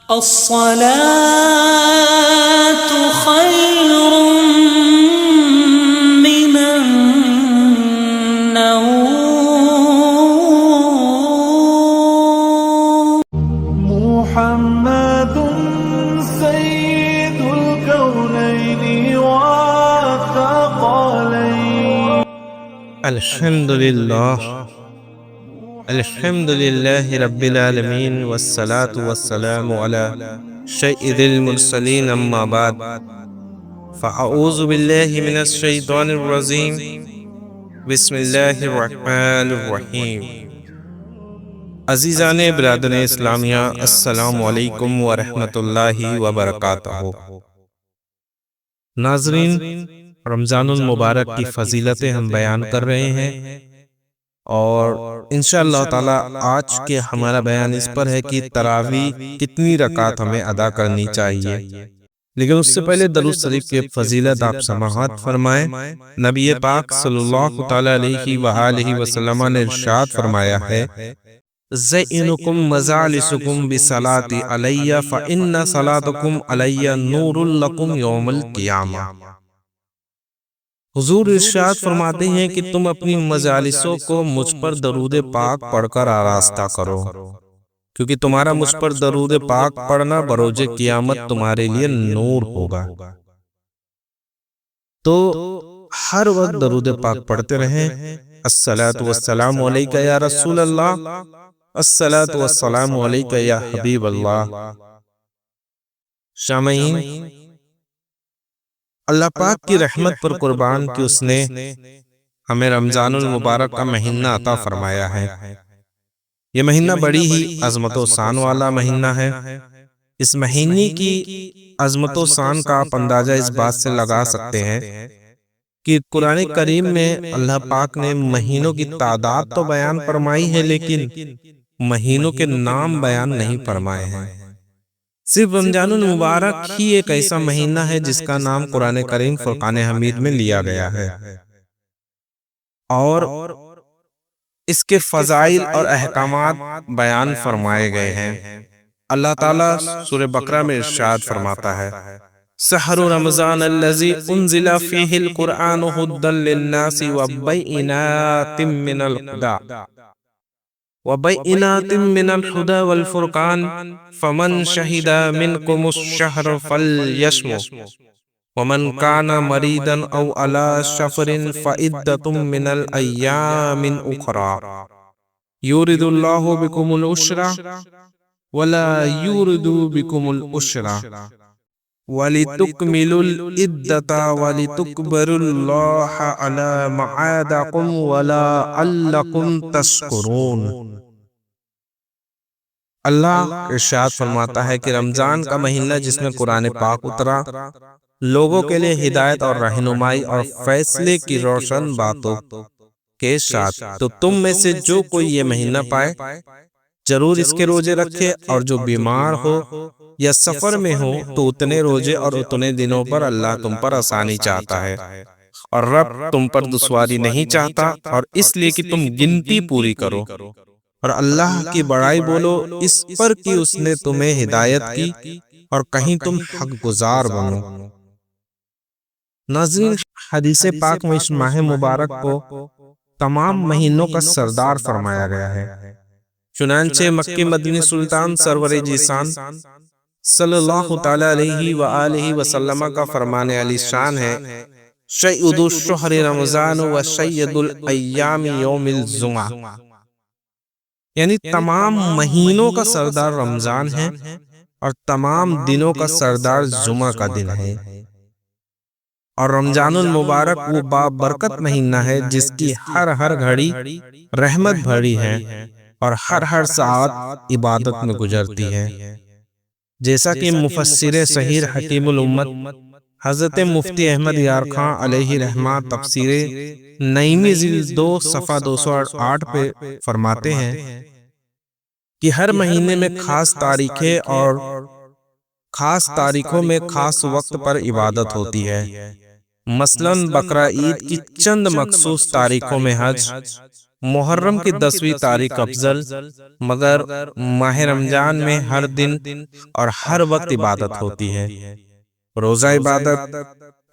الصلاة خير من النوم. محمد سيد الكونين والثقلين. الحمد لله رب العالمين والصلاة والسلام على سيد المرسلين أما بعد فأعوذ بالله من الشيطان الرجيم بسم الله الرحمن الرحیم. عزیزان برادر اسلامیہ، السلام علیکم ورحمۃ اللہ وبرکاتہ. ناظرین، رمضان المبارک کی فضیلتیں ہم بیان کر رہے ہیں، اور انشاءاللہ تعالی آج کے ہمارا بیان اس پر ہے کہ تراویح کتنی رکعت ہمیں ادا کرنی چاہیے. لیکن اس سے پہلے درود شریف کی فضیلت آپ سماعت فرمائیں. نبی پاک صلی اللہ تعالی علیہ وآلہ وسلم نے ارشاد فرمایا ہے: زینکم مجالسکم بصلاۃ علی فإن صلاتکم علی نور لکم یوم القیامہ. حضور ارشاد فرماتے ہیں کہ تم اپنی مجالسوں کو مجھ پر درود پاک پڑھ کر آراستہ کرو، کیونکہ تمہارا مجھ پر درود پاک پڑھنا بروز قیامت تمہارے لیے نور ہوگا. تو ہر وقت درود پاک پڑھتے رہیں. الصلاۃ والسلام علیک یا رسول اللہ، الصلاۃ والسلام علیک یا حبیب اللہ. سامعین، اللہ پاک کی رحمت پر قربان کہ اس نے ہمیں رمضان المبارک کا مہینہ عطا فرمایا ہے. یہ مہینہ بڑی ہی عظمت و شان والا مہینہ ہے. اس مہینے کی عظمت و شان کا آپ اندازہ اس بات سے لگا سکتے ہیں کہ قرآن کریم میں اللہ پاک نے مہینوں کی تعداد تو بیان فرمائی ہے، لیکن مہینوں کے نام بیان نہیں فرمائے ہیں. صرف رمضان المبارک ہی ایک ایسا مہینہ ہے جس کا نام قرآن کریم فرقان حمید میں لیا گیا ہے، اور اس کے فضائل اور احکامات بیان فرمائے گئے ہیں. اللہ تعالیٰ سورہ بقرہ میں ارشاد فرماتا ہے: شہر رمضان الذی انزل فیہ القرآن ھدی للناس وبینات من الہدی والفرقان فمن شہد منکم الشہر فلیصمہ ومن کان مریضا او علی سفر فعدۃ من الایام اخری یرید اللہ بکم العسر ولا یرید بکم العسر وَلِتُكْمِلُوا الْعِدَّةَ وَلِتُكْبِرُوا اللَّهَ عَلَى مَا هَدَاكُمْ وَلَعَلَّكُمْ تَشْكُرُونَ. اللہ ارشاد فرماتا ہے کہ رمضان کا مہینہ جس میں قرآن پاک اترا، لوگوں کے لیے ہدایت اور رہنمائی اور فیصلے کی روشن باتوں کے ساتھ، تو تم میں سے جو کوئی یہ مہینہ پائے ضرور اس کے روزے رکھے، اور جو بیمار ہو یا سفر میں ہو تو اتنے روزے اور اتنے دنوں پر اللہ تم پر آسانی چاہتا ہے، اور رب تم پر دشواری نہیں چاہتا، اور اس لیے کہ تم گنتی پوری کرو اور اللہ کی بڑائی بولو اس پر کہ اس نے تمہیں ہدایت کی اور کہیں تم حق گزار بنو. ناظرین، حدیث پاک میں اس ماہ مبارک کو تمام مہینوں کا سردار فرمایا گیا ہے. چنانچہ مکی مدنی سلطان سرور جیسان صلی اللہ تعالی علیہ وآلہ وسلم کا فرمان علی شان ہے: سید الشہر رمضان و سید الایام یوم الجمعہ. یعنی تمام مہینوں کا سردار رمضان ہے اور تمام دنوں کا سردار جمعہ کا دن ہے. اور رمضان المبارک وہ بابرکت مہینہ ہے جس کی ہر گھڑی رحمت بھری ہے اور ہر ساعت عبادت میں گزرتی ہے. جیسا کہ مفسر صحیح حکیم الامت حضرت مفتی احمد یار خان علیہ رحمہ تفسیر نعیمی جلد 2 صفحہ 208 پہ فرماتے ہیں کہ ہر مہینے میں خاص تاریخیں اور خاص تاریخوں میں خاص وقت پر عبادت ہوتی ہے. مثلاً بقرہ عید کی چند مخصوص تاریخوں میں حج، محرم کی 10ویں تاریخ افضل، مگر ماہ رمضان میں ہر دن اور ہر وقت عبادت ہوتی ہے۔ روزہ عبادت،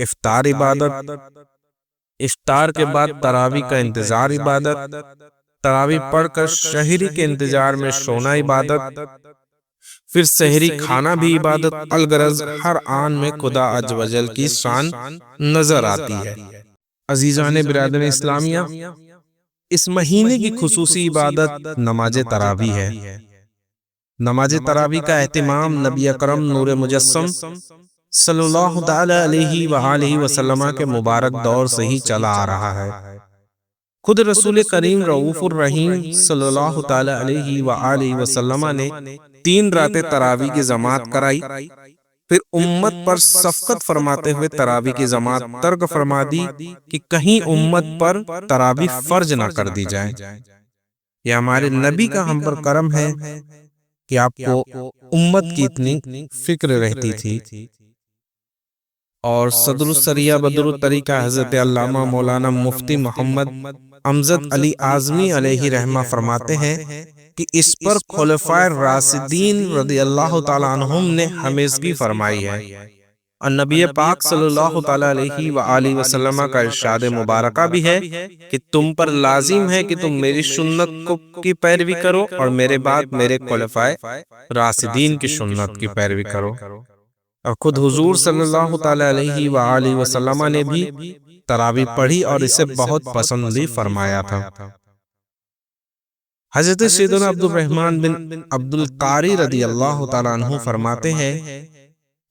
افطار عبادت، افطار کے بعد تراویح کا انتظار عبادت، تراویح پڑھ کر شہری کے انتظار میں سونا عبادت، پھر سحری کھانا بھی عبادت۔ الغرض ہر آن میں خدا عز و جل کی شان نظر آتی ہے۔ عزیزان برادر اسلامیہ، اس مہینے کی خصوصی عبادت نماز تراویح ہے۔ نماز تراویح کا اہتمام نبی اکرم نور مجسم صلی اللہ تعالی علیہ وآلہ وسلم کے مبارک دور سے ہی چلا آ رہا ہے۔ خود رسول کریم رؤوف الرحیم صلی اللہ تعالی علیہ وآلہ وسلم نے 3 راتیں تراویح کی جماعت کرائی، پھر امت پر شفقت فرماتے ہوئے تراویح کی جماعت ترک فرما دی کہ کہیں امت پر تراویح فرض نہ کر دی جائے۔ یہ ہمارے نبی کا ہم پر کرم ہے کہ آپ کو امت کی اتنی فکر رہتی تھی۔ اور صدر السریہ بدر الطریقہ حضرت علامہ مولانا مفتی محمد امجد علی اعظمی علیہ رحمہ فرماتے ہیں کہ اس پر خلفائے راشدین رضی اللہ تعالیٰ عنہم نے ہمیشگی فرمائی ہے، اور نبی پاک صلی اللہ تعالیٰ علیہ وآلہ وسلم کا ارشاد مبارکہ بھی ہے کہ تم پر لازم ہے کہ تم میری سنت کی پیروی کرو اور میرے بعد میرے خلفائے راشدین کی سنت کی پیروی کرو۔ اور خود حضور صلی اللہ تعالیٰ علیہ وآلہ وسلم نے بھی تراویح پڑھی اور اسے بہت پسند بھی فرمایا تھا۔ حضرت سیدنا عبد الرحمن بن عبد القاری رضی اللہ تعالیٰ عنہ فرماتے ہیں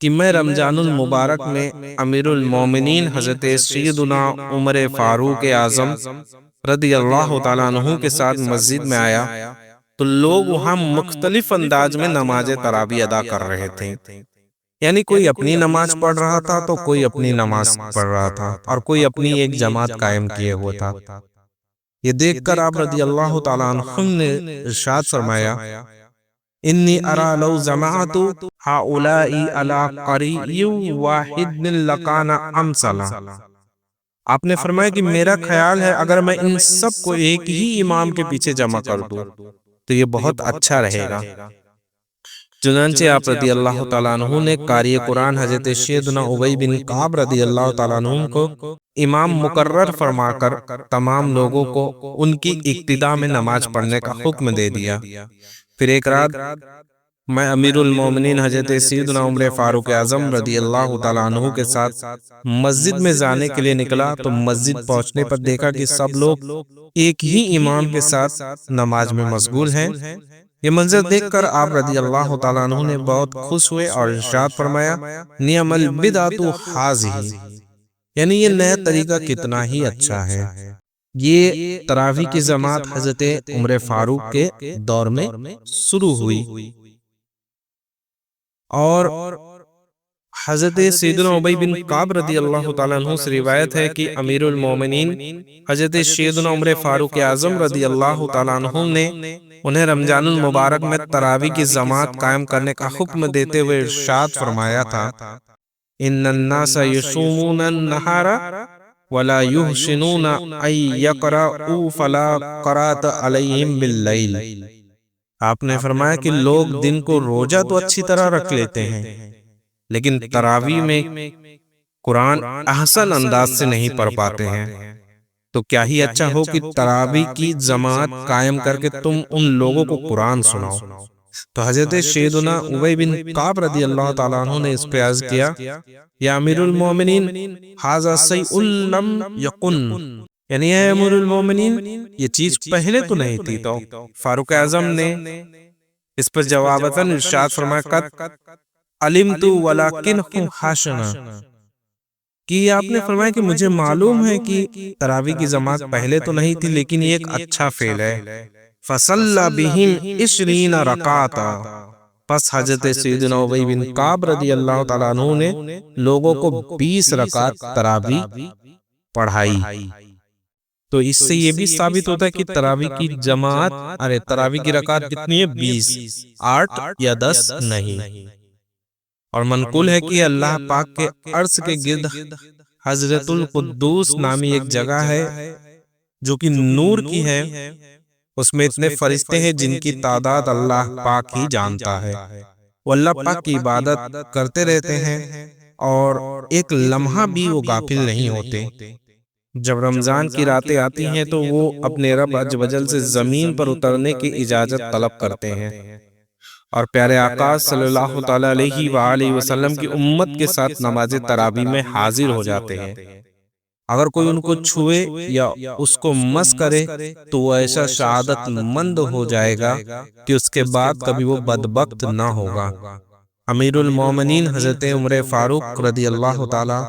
کہ میں رمضان المبارک میں امیر المومنین حضرت سیدنا عمر فاروق اعظم رضی اللہ تعالیٰ عنہ کے ساتھ مسجد میں آیا تو لوگ وہاں مختلف انداز میں نماز تراویح ادا کر رہے تھے، یعنی کوئی اپنی نماز پڑھ رہا تھا تو کوئی اپنی نماز پڑھ رہا تھا، اور کوئی اپنی ایک جماعت قائم کیے ہوئے تھا۔ یہ دیکھ کر آپ رضی اللہ تعالیٰ عنہ نے ارشاد فرمایا، انی ارا لو جمعت ہؤلاء علی قریء واحد لکان امثلا۔ آپ نے فرمایا کہ میرا خیال ہے اگر میں ان سب کو ایک ہی امام کے پیچھے جمع کر دوں تو یہ بہت اچھا رہے گا۔ چنانچہ آپ رضی اللہ تعالیٰ عنہ نے قاری قرآن حضرت سیدنا ابی بن کعب رضی اللہ تعالیٰ عنہ کو امام مقرر فرما کر تمام لوگوں کو ان کی اقتداء میں نماز پڑھنے کا حکم دے دیا۔ پھر ایک رات میں امیر المومنین حضرت سیدنا عمر فاروق اعظم رضی اللہ تعالیٰ عنہ کے ساتھ مسجد میں جانے کے لیے نکلا تو مسجد پہنچنے پر دیکھا کہ سب لوگ ایک ہی امام کے ساتھ نماز میں مشغول ہیں۔ یہ منظر دیکھ کر آپ رضی اللہ تعالیٰ عنہ نے بہت خوش ہوئے اور ارشاد فرمایا، نعم البدعۃ ھذہ، یعنی یہ نیا طریقہ کتنا ہی اچھا ہے۔ یہ تراویح کی جماعت حضرت عمر فاروق کے دور میں شروع ہوئی، اور حضرت سیدنا ابی بن کعب رضی اللہ تعالیٰ عنہ سے روایت ہے کہ امیر المومنین حضرت سیدنا عمر فاروق اعظم رضی اللہ تعالیٰ عنہ نے انہیں رمضان المبارک میں تراویح کی جماعت قائم کرنے کا حکم دیتے ہوئے ارشاد فرمایا تھا، ان الناس یصومون النہار ولا یحسنون ان یقرؤوا فلا قرأت علیہم باللیل۔ آپ نے فرمایا کہ لوگ دن کو روزہ تو اچھی طرح رکھ لیتے ہیں لیکن تراویح میں قرآن احسن انداز سے نہیں پڑھ پاتے ہیں، تو کیا ہی اچھا ہو کہ تراویح کی جماعت قائم کر کے تم ان لوگوں کو قرآن سناؤ۔ تو حضرت سیدنا ابی بن کعب رضی اللہ تعالیٰ عنہ نے اس پہ عرض کیا، یا امیر المومنین ھذا شیء لم یکن، یعنی اے امیر المومنین یہ چیز پہلے تو نہیں تھی۔ تو فاروق اعظم نے اس پر جواباً ارشاد فرمایا، قد علمت ولکنہ حسنا، کہ آپ نے فرمایا کہ مجھے معلوم ہے کہ تراویح کی جماعت پہلے تو نہیں تھی لیکن یہ ایک اچھا فعل ہے۔ فصلی بہم 20 رکعتا، پس حضرت سیدنا ابی بن کعب رضی اللہ تعالیٰ عنہ نے لوگوں کو 20 رکعت تراویح پڑھائی۔ تو اس سے یہ بھی ثابت ہوتا ہے کہ تراویح کی جماعت، تراویح کی رکعت کتنی ہے؟ 20، 8 یا 10 نہیں۔ اور منقول ہے کہ اللہ پاک کے عرش کے گرد حضرت القدوس نامی ایک جگہ ہے جو کہ نور کی ہے، اس میں اتنے فرشتے ہیں جن کی تعداد اللہ پاک ہی جانتا ہے۔ وہ اللہ پاک کی عبادت کرتے رہتے ہیں اور ایک لمحہ بھی وہ غافل نہیں ہوتے۔ جب رمضان کی راتیں آتی ہیں تو وہ اپنے رب عز و جل سے زمین پر اترنے کی اجازت طلب کرتے ہیں اور پیارے آقا صلی اللہ تعالی علیہ وآلہ وسلم کی امت کے ساتھ نماز تراویح میں حاضر ہو جاتے ہیں۔ اگر کوئی ان کو چھوئے یا اس کو مس کرے تو وہ ایسا شہادت مند ہو جائے گا کہ اس کے بعد کبھی وہ بدبخت نہ ہوگا۔ امیر المومنین حضرت عمر فاروق رضی اللہ تعالی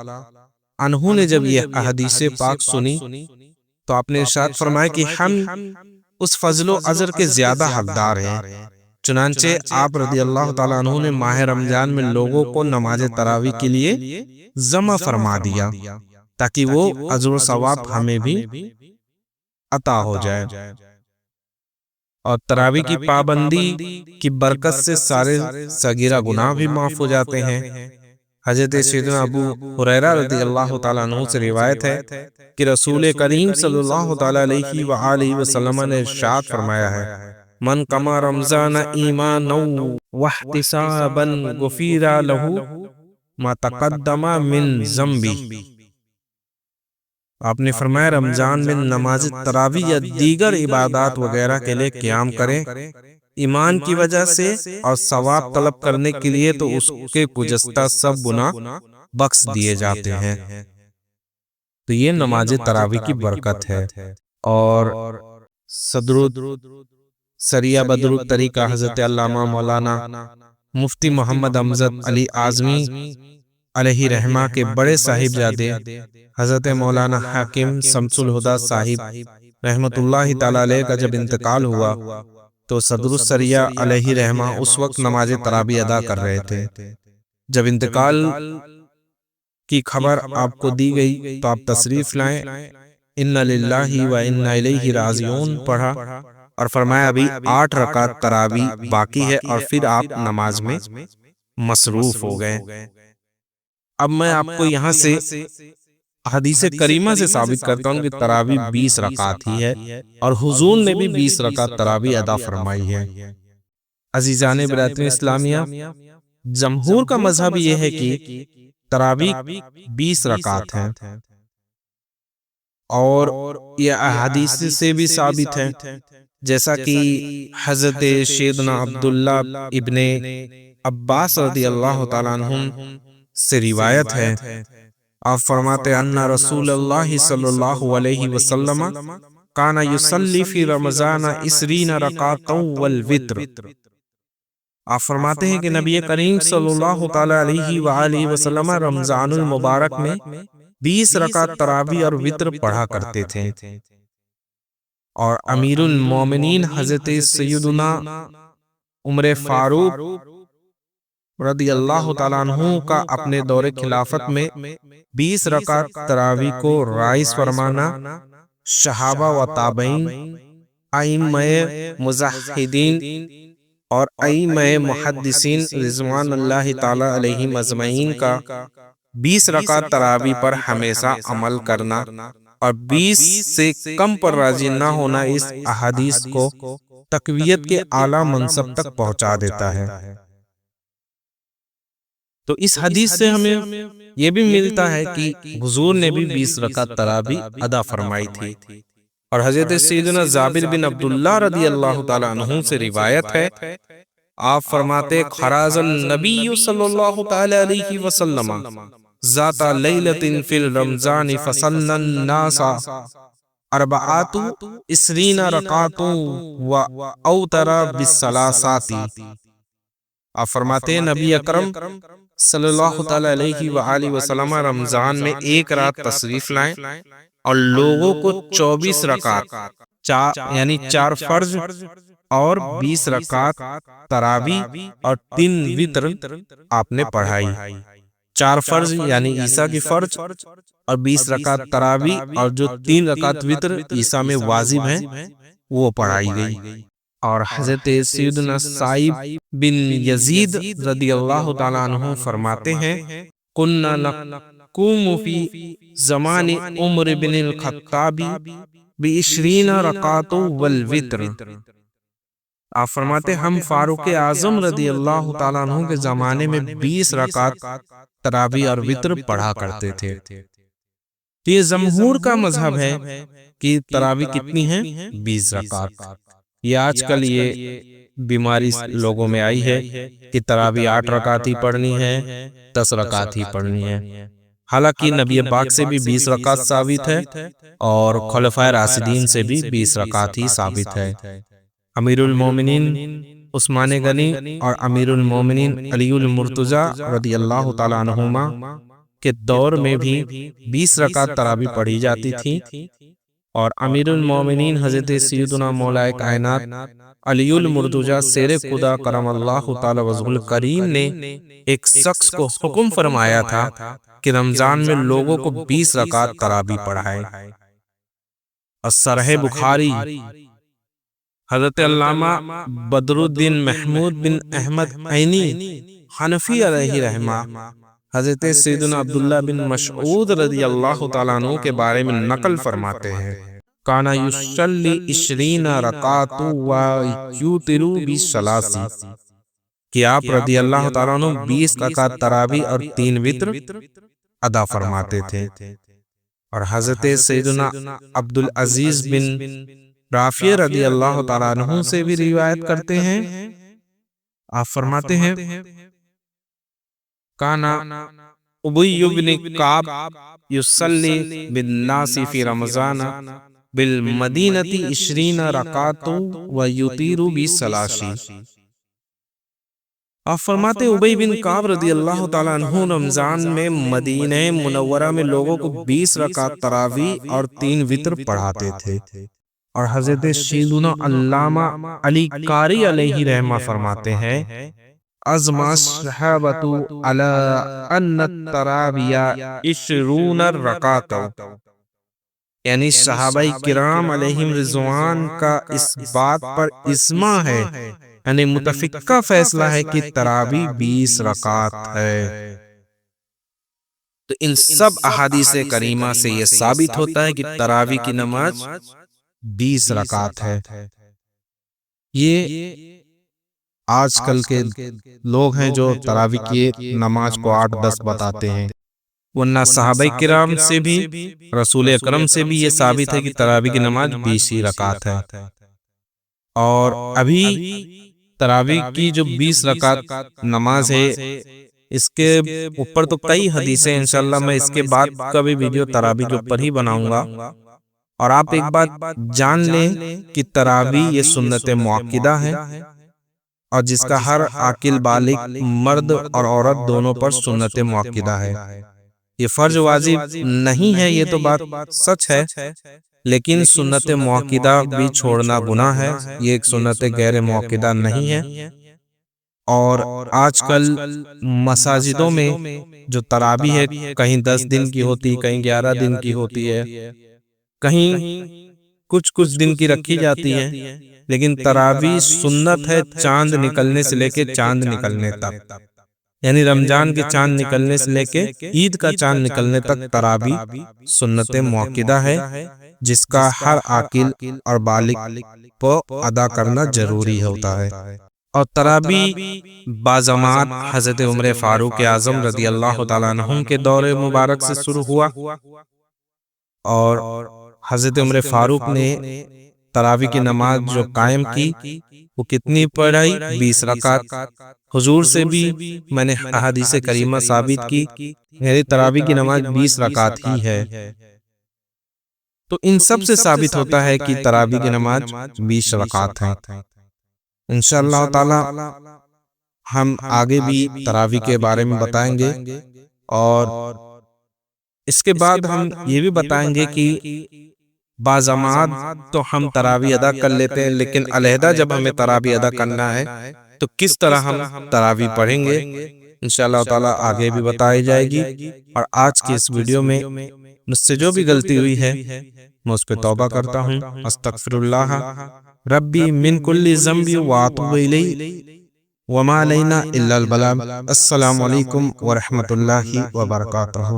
عنہ نے جب یہ احادیث پاک سنی تو آپ نے ارشاد فرمایا کہ ہم اس فضل و اجر کے زیادہ حقدار ہیں۔ چنانچہ آپ رضی اللہ تعالیٰ عنہ نے ماہ رمضان میں لوگوں کو نماز تراویح کے لیے جمع فرما دیا تاکہ وہ اجر و ثواب ہمیں بھی عطا ہو جائے، اور تراویح کی پابندی کی برکت سے سارے صغیرہ گناہ بھی معاف ہو جاتے ہیں۔ حضرت سیدنا ابو ہریرہ رضی اللہ تعالیٰ عنہ سے روایت ہے کہ رسول کریم صلی اللہ تعالیٰ علیہ وآلہ وسلم نے ارشاد فرمایا ہے، من قام رمضان ایمانا واحتسابا غفر لہ ما تقدم من ذنبہ۔ آپ نے فرمایا رمضان میں نماز تراویح یا دیگر عبادات وغیرہ کے لیے قیام کریں ایمان کی وجہ سے اور ثواب طلب کرنے کے لیے، تو اس کے گزشتہ سب گناہ بخش دیے جاتے ہیں۔ تو یہ نماز تراویح کی برکت ہے۔ اور صدر سریہ بدر الطریقہ حضرت علامہ مولانا مفتی محمد امجد علی اعظمی علیہ رحمہ کے بڑے صاحبزادے حضرت مولانا حاکم شمس الہدیٰ صاحب رحمت اللہ تعالی علیہ کا جب انتقال ہوا تو صدر السریہ علیہ رحمہ اس وقت نماز تراویح ادا کر رہے تھے۔ جب انتقال کی خبر آپ کو دی گئی تو آپ تشریف لائیں، انا للہ و انا الیہ راجعون پڑھا اور فرمایا ابھی 8 رکعت تراویح باقی ہے، اور پھر آپ نماز میں مصروف ہو گئے۔ اب میں آپ کو یہاں سے حدیث کریمہ سے ثابت کرتا ہوں کہ تراویح 20 رکعت ہی ہے، اور حضور نے بھی 20 رکعت تراویح ادا فرمائی ہے۔ عزیزان برادری اسلامیہ، جمہور کا مذہب یہ ہے کہ تراویح 20 رکعت ہیں، اور یہ احادیث سے بھی ثابت ہے، جیسا کہ حضرت سیدنا عبداللہ ابن عباس رضی اللہ تعالیٰ عنہ سے روایت ہے۔ آپ فرماتے ہیں ان رسول اللہ صلی اللہ علیہ وسلم کان یصلی فی رمضان 20 رکعۃ والوتر۔ آپ فرماتے ہیں کہ نبی کریم صلی اللہ تعالی علیہ وآلہ وسلم رمضان المبارک میں 20 رکعت تراویح اور وتر پڑھا کرتے تھے، اور امیر المومنین حضرت سیدنا عمر فاروق رضی اللہ تعالیٰ عنہ کا اپنے دور خلافت میں 20 رکعت تراویح کو رائج فرمانا صحابہ و تابعین، ائمہ مجاہدین اور ائمہ محدثین رضوان اللہ تعالی علیہم اجمعین کا 20 رکعت تراویح پر ہمیشہ عمل کرنا اور 20 سے کم پر راضی نہ ہونا اس احادیث کو تقویت کے اعلیٰ منصب تک پہنچا دیتا ہے۔ تو اس حدیث سے ہمیں یہ بھی ملتا ہے کہ حضور نے بھی 20 رکعت تراویح ادا فرمائی تھی، اور حضرت سیدنا جابر بن عبداللہ رضی اللہ تعالی عنہ سے روایت ہے، آپ فرماتے خراج النبی صلی اللہ تعالی علیہ وسلم ذات لیلۃ فی رمضان فصلی الناس 24 رکعۃ و اوتر بالثلاثات۔ آپ فرماتے ہیں نبی اکرم صلی اللہ تعالی علیہ وآلہ وسلم رمضان میں ایک رات تشریف لائیں اور لوگوں کو 24 رکعت یعنی 4 فرض اور 20 رکعت تراویح اور 3 وتر آپ نے پڑھائی۔ 4 فرض یعنی عیسیٰ کی فرض اور 20 رکعت تراویح اور جو 3 رکعت وتر عیسیٰ میں واجب ہیں وہ پڑھائی گئی۔ اور حضرت سیدنا سعید بن یزید رضی اللہ تعالیٰ عنہ فرماتے ہیں کننا نقوم فی زمان عمر بن الخطاب ب20 رکعت والوتر۔ آپ فرماتے ہم فاروق اعظم رضی اللہ تعالیٰ عنہ کے زمانے میں 20 رکعت تراویح اور وتر پڑھا کرتے تھے۔ تو یہ جمہور کا مذہب ہے کہ تراویح کتنی ہیں؟ 20 رکعت۔ یہ آج کل یہ بیماری لوگوں میں آئی ہے کہ تراویح 8 رکعت ہی پڑھنی ہے، 10 رکعت ہی پڑھنی ہے۔ حالانکہ نبی پاک سے بھی 20 رکعت ثابت ہے اور خلفائے راشدین سے بھی 20 رکعت ہی ثابت ہے۔ امیر المومنین عثمان غنی اور امیر المومنین علی المرتضیٰ رضی اللہ تعالیٰ عنہما کے دور میں بھی 20 رکعت تراویح پڑھی جاتی تھی، اور امیر المومنین حضرت سیدنا مولا کائنات علی المرتضیٰ شیر خدا کرم اللہ تعالی وجہہ الکریم نے ایک شخص کو حکم فرمایا تھا کہ رمضان میں لوگوں کو 20 رکعت تراویح پڑھائے۔ الصحیح بخاری حضرت علامہ بدر الدین محمود بن احمد عینی حنفی علیہ رحمہ حضرت سیدنا عبداللہ بن مسعود رضی اللہ تعالیٰ عنہ کے بارے میں نقل فرماتے ہیں، کانا یصلی 20 رکعت و یوتر بثلاث، کہ آپ رضی اللہ تعالیٰ عنہ 20 رکعت تراویح اور 3 وتر ادا فرماتے تھے۔ اور حضرت سیدنا عبدالعزیز بن رافع رضی اللہ تعالیٰ عنہ سے بھی روایت کرتے ہیں، آپ فرماتے ہیں کانا ابی بن کعب یصلی بالناس فی رمضان بالمدینہ 20 رکعت و یطیر بثلاث۔ آپ فرماتے ابی بن کعب رضی اللہ تعالیٰ عنہ رمضان میں مدینہ منورہ میں لوگوں کو 20 رکعت تراویح اور 3 وتر پڑھاتے تھے۔ اور حضرت سیدنا علامہ علی قاری علیہ رحمہ فرماتے ہیں ازما الصحابۃ علی ان التراویح 20 رکعت، یعنی صحابہ کرام علیہم رضوان کا اس بات پر اجماع ہے، یعنی متفقہ فیصلہ ہے کہ تراویح 20 رکعت ہے۔ تو ان سب احادیث کریمہ سے یہ ثابت ہوتا ہے کہ تراویح کی نماز 20 رکعت ہے۔ یہ آج کل کے لوگ ہیں جو تراویح کی نماز کو 8-10 بتاتے ہیں، ورنہ صحابہ کرام سے بھی رسول اکرم سے بھی یہ ثابت ہے کہ تراویح کی نماز 20 ہی رکعت ہے۔ اور ابھی تراویح کی جو 20 رکعت نماز ہے، اس کے اوپر تو کئی حدیثیں، انشاءاللہ میں اس کے بعد کا بھی ویڈیو تراویح کے اوپر ہی بناؤں گا۔ اور آپ ایک بات جان لیں کہ تراویح یہ سنت مؤکدہ ہے، اور جس کا ہر عاقل بالغ مرد اور عورت دونوں پر سنت مؤکدہ ہے۔ یہ فرض واجب نہیں ہے، یہ تو بات سچ ہے، لیکن سنت مؤکدہ بھی چھوڑنا گناہ ہے، یہ ایک سنت غیر مؤکدہ نہیں ہے۔ اور آج کل مساجدوں میں جو تراویح ہے، کہیں 10 دن کی ہوتی، کہیں 11 دن کی ہوتی ہے، کہیں کچھ دن کی رکھی جاتی ہے، لیکن تراویح سنت ہے چاند نکلنے سے لے کے چاند نکلنے تک، یعنی رمضان کے چاند نکلنے سے لے کے عید کا چاند نکلنے تک تراویح سنت مؤکدہ ہے، جس کا ہر عاقل اور بالغ کو ادا کرنا ضروری ہوتا ہے۔ اور تراویح بازمات حضرت عمر فاروق اعظم رضی اللہ تعالیٰ عنہ کے دور مبارک سے شروع ہوا، اور حضرت عمر فاروق نے تراویح کی نماز جو قائم کی وہ کتنی پڑھائی؟ 20 رکعت۔ حضور سے بھی میں نے احادیث کریمہ ثابت کی، میری تراویح کی نماز 20 رکعت ہی ہے۔ تو ان سب سے ثابت ہوتا ہے کہ تراویح کی نماز 20 رکعت ہے۔ انشاءاللہ تعالی ہم آگے بھی تراویح کے بارے میں بتائیں گے، اور اس کے بعد ہم یہ بھی بتائیں گے کہ بعض جماعت تو ہم تراویح ادا کر لیتے ہیں، لیکن علیحدہ جب ہمیں تراویح ادا کرنا ہے تو کس طرح ہم تراویح پڑھیں گے، انشاءاللہ تعالی آگے بھی بتائی جائے گی۔ اور آج کی اس ویڈیو میں مجھ سے جو بھی غلطی ہوئی ہے میں اس پہ توبہ کرتا ہوں، استغفر اللہ ربی من کل ذنب واتوب الیہ وما علینا الا البلاغ۔ السلام علیکم ورحمۃ اللہ وبرکاتہ۔